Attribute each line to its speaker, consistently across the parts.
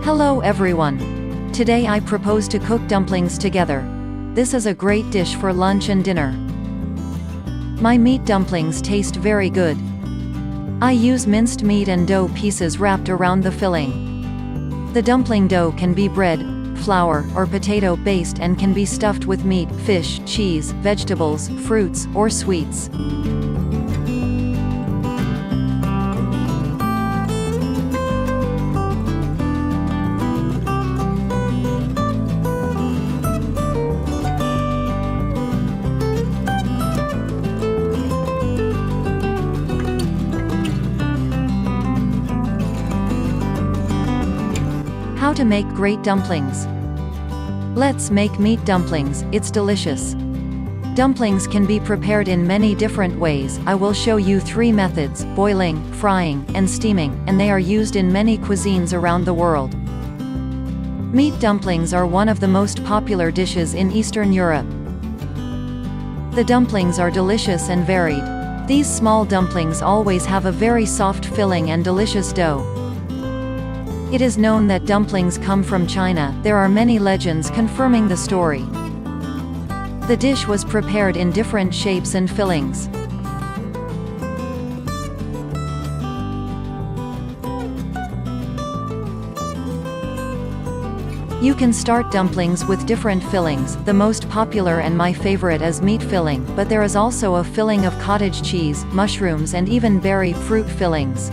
Speaker 1: Hello everyone. Today I propose to cook dumplings together. This is a great dish for lunch and dinner. My meat dumplings taste very good. I use minced meat and dough pieces wrapped around the filling. The dumpling dough can be bread, flour, or potato based and can be stuffed with meat, fish, cheese, vegetables, fruits, or sweets. How to make great dumplings. Let's make meat dumplings, it's delicious. Dumplings can be prepared in many different ways. I will show you 3 methods: boiling, frying, and steaming, and they are used in many cuisines around the world. Meat dumplings are one of the most popular dishes in Eastern Europe. The dumplings are delicious and varied. These small dumplings always have a very soft filling and delicious dough. It is known that dumplings come from China. There are many legends confirming the story. The dish was prepared in different shapes and fillings. You can start dumplings with different fillings. The most popular and my favorite is meat filling, but there is also a filling of cottage cheese, mushrooms, and even berry fruit fillings.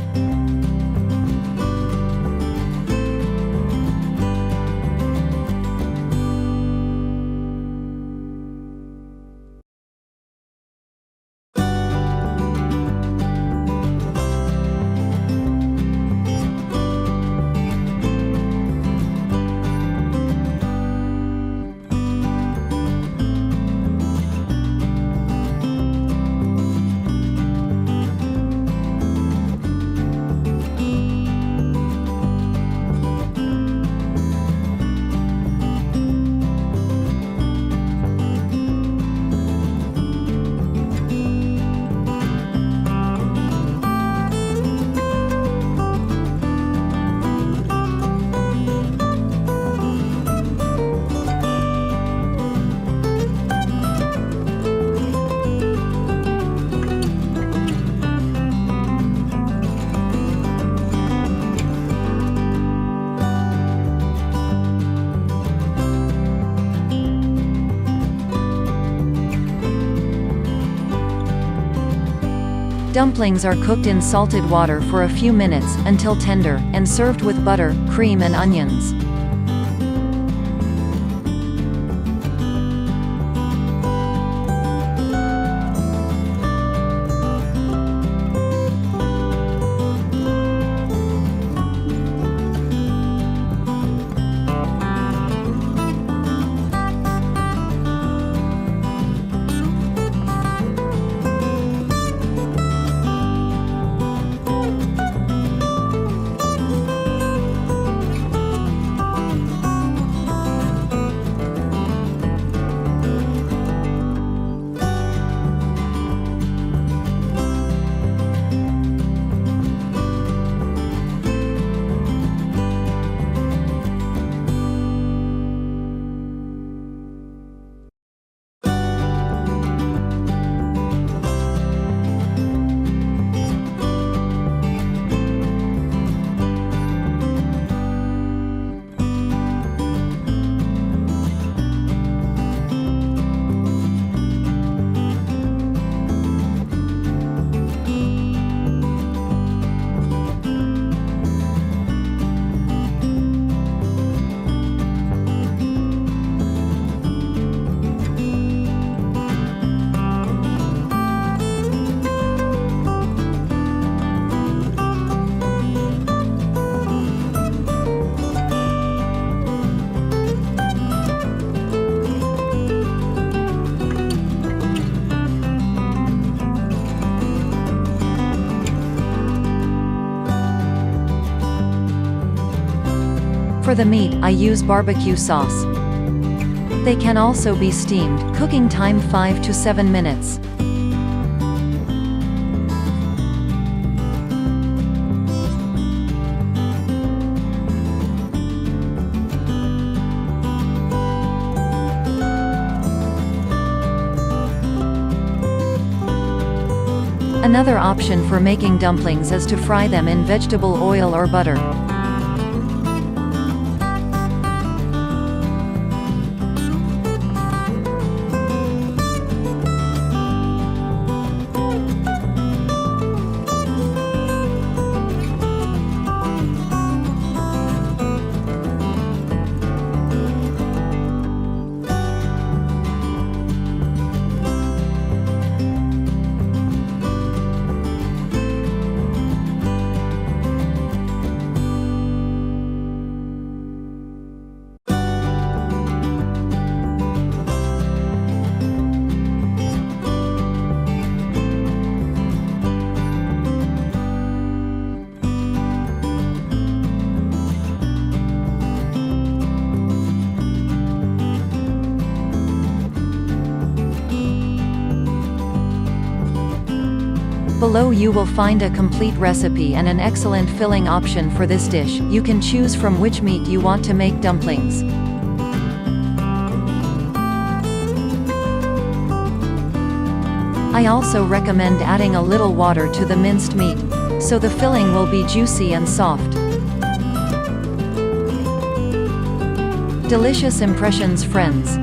Speaker 1: Dumplings are cooked in salted water for a few minutes, until tender, and served with butter, cream and onions. For the meat, I use barbecue sauce. They can also be steamed. Cooking time 5 to 7 minutes. Another option for making dumplings is to fry them in vegetable oil or butter. Below you will find a complete recipe and an excellent filling option for this dish. You can choose from which meat you want to make dumplings. I also recommend adding a little water to the minced meat, so the filling will be juicy and soft. Delicious impressions, friends.